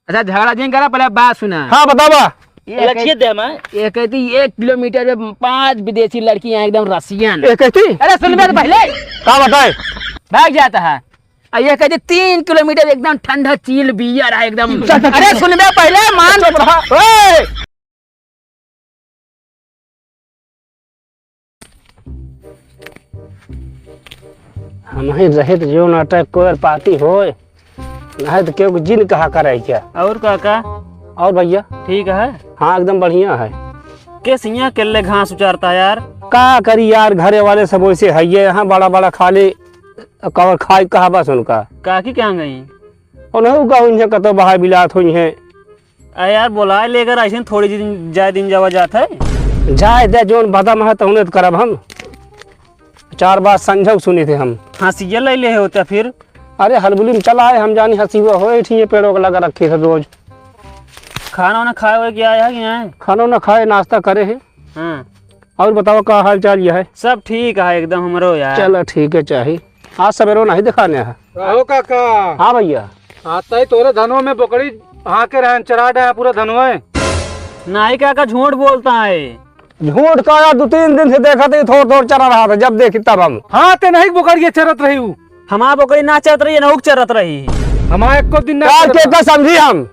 अच्छा झगड़ा जिन करा, पहले बात सुना। हाँ बतावा। लक्ष्य दे मैं ये कहती 1 किलोमीटर में 5 विदेशी लड़कियां एकदम रसियन। ये कहती अरे सुन बे तो पहले का बताए भाग जाता है। और ये कहती 3 किलोमीटर एकदम ठंडा चील बियर है एकदम। अरे सुन बे पहले मान ओए हम ही रहे तो जो नाटक कोई पार्टी हो नहीं तो क्यों जिन कहा करे क्या। और काका और भैया ठीक है? हाँ एकदम बढ़िया है। कैसे यहाँ केले घास उचारता है यार? का करी यार, घरे वाले सब वैसे है ये, यहाँ बड़ा बड़ा खाली कवर खाई कहा बस उनका। काकी क्या गई? उन्हें का उन्हें कतो बाहर बिलात हुई है। अरे यार बोला लेकर ऐसे थोड़ी दिन जावा जाता है। जाए दे जोन बदम है तो उन्हें करब हम। 4 बात संजोग सुनी थे हम। हंसिया ले ले होता फिर? अरे हलबुली में चला है हम जानी हंसी हुआ हो ठीक है, पेड़ों को लगा रखे थे रोज। खाना वाना खाए हुए क्या है यहाँ? खाना ना खाए नाश्ता करे हैं। हाँ और बताओ क्या हाल चाल ये है? सब ठीक है एकदम हमरो यार। चलो ठीक है चाहिए। आज सवेरो नहीं दिखाने है। राहो काका। हाँ भैया। आता ही तोरे धनों में बकरी हाँ के रहन चरा डा पूरा धनवा है। नाई काका झूठ बोलता है। झूठ का यार 2-3 दिन से देखा थे थोड़ चरा रहा था, जब देखी तब हम। हाँ ते नहीं बकरी चरत रही हूँ। हमारा बकरी ना चरत रही है ना चरत रही। हमारे को दिन ना यार के समझी हम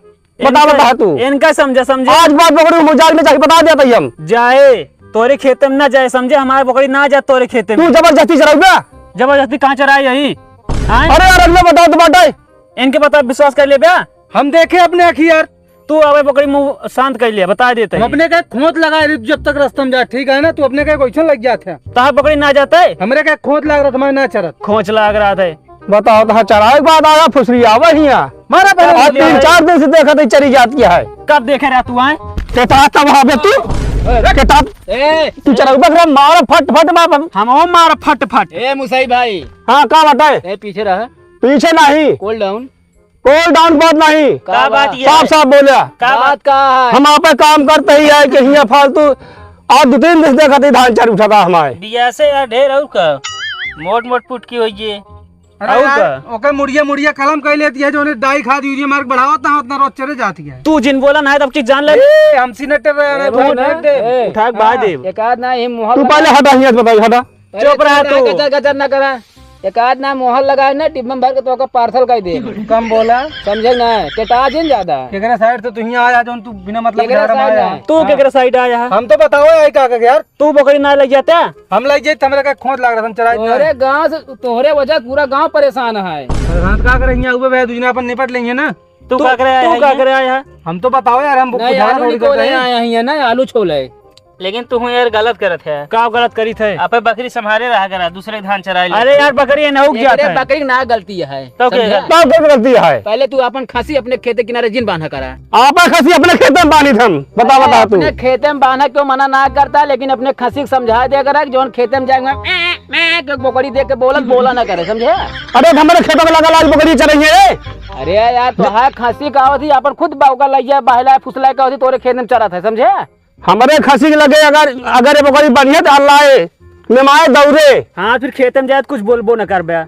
बता तू इनका समझा आज बात बकरी मुजाल में जाके बता दिया था हम। जाए तोरे खेते में ना जाए समझे, हमारे बकरी ना जाए तोरे खेते में। तू जबरदस्ती चराऊगा? जबरदस्ती कहाँ चराई यही? अरे यार अल्लाह बताओ तो बाटे इनके बता विश्वास कर ले बया। हम देखे अपने आखी यार। तू अब बकरी मुंह शांत कर लिया बता देते हम अपने का खोत लगाए जब तक रास्ते में जा ठीक है ना। तू अपने का क्वेश्चन लग गया था। तार बकरी ना जाता है? हमरे का खोत लग रहा था मैं ना चरत। खोच लग रहा था। बताओ तो चराए के बाद आया फुसरी आवा हिया मारा पहले 3-4 दिन से देखा था चरी जाती है। कब देखे रहा तू आए? केता तब वहां पे तू केता तू चराऊगा फिर मार फट फट मार हम मार फट फट। ए मुसाई भाई। हाँ का बताए? ए पीछे रहा। पीछे नहीं, कूल डाउन। कोल डाउन बात नहीं। का बात ये साफ साफ बोलिया। का बात का है? हम आप पे काम करते ही है कि हिया फालतू। और 2-3 दिन से देखा था धान चार उठा हमारे बिया से यार ढेर और का मोट मोट पुट की होइए। अरे यार ओके मुड़िया कलम कह लेती है जो ने डाई खाद यूरिया मार्क बढ़ावत ना उतना रोज चले जाती है। तू जिन बोला ना तब चीज जान ले। हम सीनेटर रहे उठा बाय दे। एकाद ना ही मोहर तू पहले हटा हिया बताई हटा। चुप रहा तू। गचर गचर ना करा। एकाद ना मोहर लगाए ना टिब्बा भर के तो का पार्सल कर दे। कम बोला समझे ना टेटा जिन ज्यादा। केकरा साइड से तू हिया आया जो तू बिना मतलब केकरा झाड़ा साइड मारा है? तू केकरा साइड आया है? हम तो बताओ आई का यार। तू बकरी ना लग जाता? हम लग जाए हमरा का खोत लग रहा था चराई। तोहरे गांव से तोहरे वजह पूरा गांव परेशान है। हाथ का करे हिया उबे दूजना अपन निपट लेंगे ना। तू का करे आया है? हम तो बताओ यार हम नहीं झाड़ा आलू थोड़ी निकोले करते हैं। आया ही है ना आलू छोले। लेकिन तू यार गलत करत है। का गलत करी थे? आपे बकरी संभाले रहा करा दूसरे धान चराई। अरे यार बकरी न उग जाता है। बकरी ना गलती है तो समझा? तब क्या गलती है? पहले तू अपन खसी अपने खेत किनारे जिन बांधा करा। आप खसी अपने खेत में बानी थे हम। बता तू अपने खेत में बांधा क्यों मना ना करता, लेकिन अपने खसी को समझा दिया करा कि जौन खेत में जाएंगे बकरी देख के बोला ना करे समझे। अरे हमारे खेतों में लगा लाल बकरी चरेंगे। अरे यार तो है खसी का होती अपन खुद बाउका लइया बहला फुसला का होती तोरे खेत में चरा था समझे। हमारे खसी के लगे अगर ये बकरी बढ़िया तो अल्लाह मेमाए दौरे। हाँ फिर खेत में जाए कुछ बोलबो न कर बया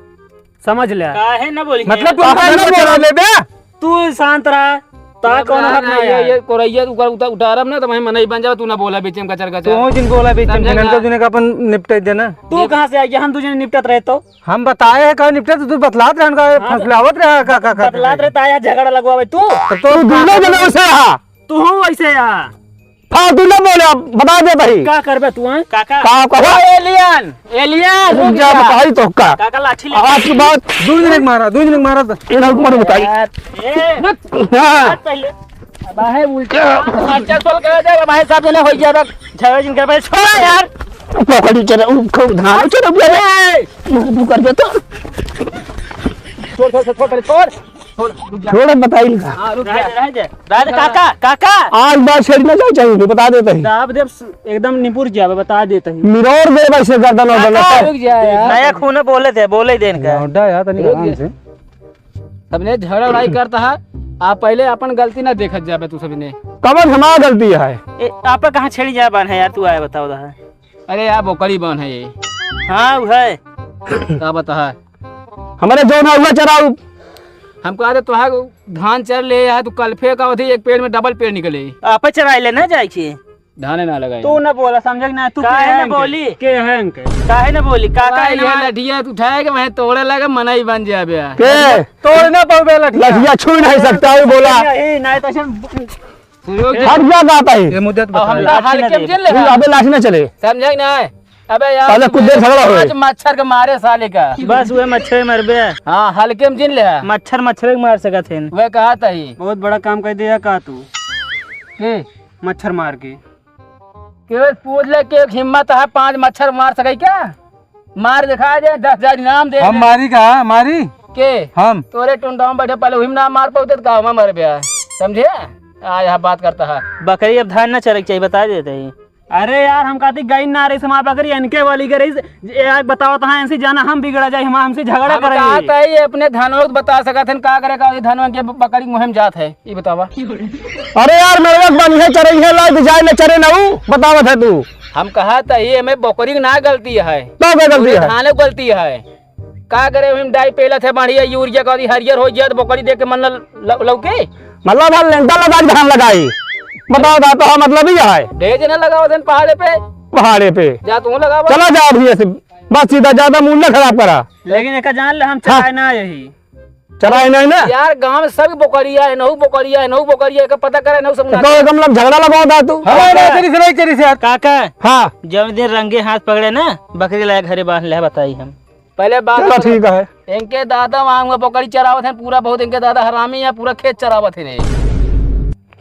समझ ले। काहे न बोली मतलब तू ना बोला ले बे। तू शांत रहा। ता कौन हक ना ये कोरैया उतारब ना तो मैं मनई बन जाओ। तू ना बोला बीच में कचर कचर। तू जिनको बोला बीच में जिनको दुने का अपन निपटा देना। तू कहां से आ गया? हम तुझे निपटत रहे तो हम बताए है का निपटा तू बतलात रहन का फसलावत रहा का बतलात रहता है झगड़ा लगवावे तू। तो दूल्हे जने से हा तू हो ऐसे आ फालतू ना बोले बता दे भाई। का करबे तू हैं? काका का कहो एलियन रुक जा बताई तो का काका लाठी ले आज की बात दूध ने मारा इन हुक्म बताई। हां पहले बाहे उल्टा खर्चा सोल कर दे भाई साहब ने हो गया झगड़ा जिन करबे छोड़ यार। बकरी चरे उनको धान चरे तू कर दे तो छोड़ बताई। काका काका आज बात छेड़ना चाहिए बता देते हैं। दाब देव एकदम निपुर जावे बता देते हैं। मिरोर दे वैसे गर्दन और रुक जा यार। नया खून बोले थे बोले देन का उड़ा यार तनी आराम से। सबने झगड़ा लड़ाई करता है। आप पहले अपन गलती ना देखत जाबे तू सबने। कमर हमारा गलती है। आप कहाँ छेड़ी जा बान है यार तू आए बताओ दा। अरे यार बोकरी बन है ये। हाँ वो है का बता है हमारे जो ना हुआ चराऊ हम कहा तुहार धान चल ले है, तू कल्फे का होती एक पेड़ में डबल पेड़ निकले। आप चराई ले ना जाए छी। धाने ना लगाए तू न बोला समझ ना, तू काहे न बोली, के है इनके काहे न बोली, काका ये लठिया तू उठाए के मैं तोड़े लगे मनई बन जाबे। के तोड़ना पड़े लठिया, लठिया छू नहीं सकता वो बोला। ए नहीं तो हट जा आता है ये मुद्दे तो हम बता। हल्के में चल ले अबे लाठी ना चले। समझे ना। अबे यार पहले कुछ देर झगड़ा होए। आज मच्छर के मारे साले का बस वे मच्छर मरबे। हाँ हल्के में जिन ले मच्छर मच्छर मार सकत है। वे कहा था ही बहुत बड़ा काम कर दिया का तू, कि मच्छर मार के। केवल पूछ ले कि एक हिम्मत है 5 मच्छर मार सके क्या? मार दिखा दे 10,000 इनाम दे। हम मारी कहा मारी के हम तोरे टुंडाव बैठे पहले वही ना मार पाते तो गाँव में मर गया। समझे? आज यहाँ बात करता है। बकरी अब धान न चरक चाहिए बता देते ही। अरे यार हम कहते गाय ना रही समार बकरी इनके वाली के रही बताओ तो ऐसे जाना हम बिगड़ा जाए, हम हमसे झगड़ा हम कहा था ये अपने धनों को बता सकत है का करे का धनों के बकरी मुहिम जात है ये बतावा। अरे यार मेरे वक्त बनी है चरे है लाइट जाए न चरे ना हूं बतावत है तू। हम कहा था ये हमें बकरी की ना गलती है, तो क्या गलती है? धान गलती है। का करे हम डाई पेला थे बढ़िया यूरिया का हरियर हो जाए तो बकरी देख के मन लौके मतलब हम लेंटा लगा के धान लगाई बताओ था तो मतलब ही है ढेर न लगाओ धन पहाड़े पे पहाड़े पे जा तू लगाओ। चला जा अभी ऐसे बस सीधा ज्यादा मूल्य खराब करा। लेकिन एक जान ले हम चराए ना यही चराई नहीं ना यार गांव में सब बकरिया है, नहु बकरिया है, नहु बकरिया का पता करे नहु सब तो एकदम लग झगड़ा लगाओ था तू। चरी से काका। हाँ जब दिन रंगे हाथ पकड़े ना बकरी लाए घरे बांध ले बताई हम। पहले बात चलो ठीक है। इनके दादा वहाँ बकरी चरावत है पूरा बहुत, इनके दादा हरामी है पूरा खेत चरावत है।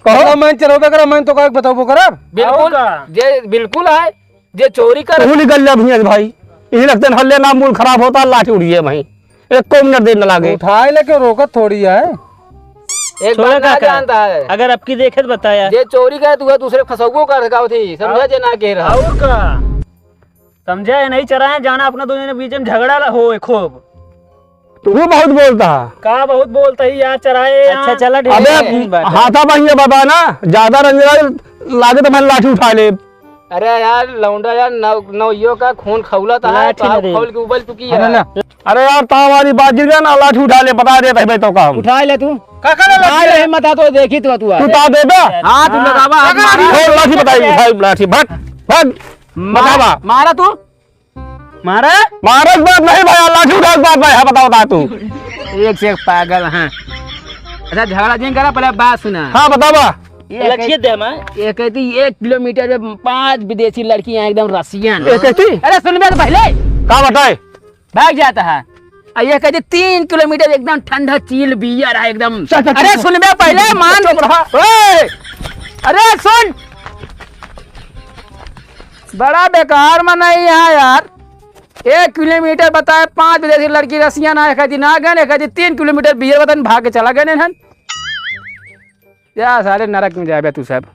कहो मैं चरोबे करा मैं तो का बताओ करा बिल्कुल जे बिल्कुल है जे चोरी कर तू निकल जा भैया भाई यही लगते हैं हल्ले ना मूल खराब होता लाठी उड़ी है भाई एक को मिनट देर न लागे। उठाए लेके रोकत थोड़ी है एक बात ना जानता है अगर आपकी देखे तो बताया जे चोरी कर तू दूसरे फसौगो कर रखा थी समझा जे ना कह रहा और का समझा नहीं चराए जाना अपना दोनों के बीच में झगड़ा हो खूब। तू बहुत बोलता है का बहुत बोलता ही यार चराए। अच्छा चला अबे हाथा भैया बाबा ना ज्यादा रंगला लागे तो मैं लाठी उठा ले। अरे यार लौंडा यार नौइयो का खून खौला था खौल के उबल चुकी है। अरे यार तावारी बात गिर गया ना लाठी उठा ले बता देता है भाई तो काम उठा ले तू हिम्मत तो देखी तू तू ता दे बे हाँ तू लगावा लाठी बताई उठाई लाठी भग भग बतावा मारा तू मारा महाराज बात नहीं भाई लाठी उठा बात भाई है बता तू एक से एक पागल। हाँ अच्छा झगड़ा जिन करा पहले बात सुना। हाँ बतावा लक्ष्य दे मैं ये कहती 1 किलोमीटर में 5 विदेशी लड़कियां एकदम रसियन। कहती अरे सुन बे तो पहले का बताए भाग जाता है। ये कहती 3 किलोमीटर एकदम ठंडा चील बियर है एकदम। अरे सुन बे पहले मान अरे सुन बड़ा बेकार मन है यहाँ यार। 1 किलोमीटर बताए 5 विदेशी लड़की रसियन है कहती ना गए कहती 3 किलोमीटर बियर बता भाग के चला गए। या सारे नरक में जाए तू सब।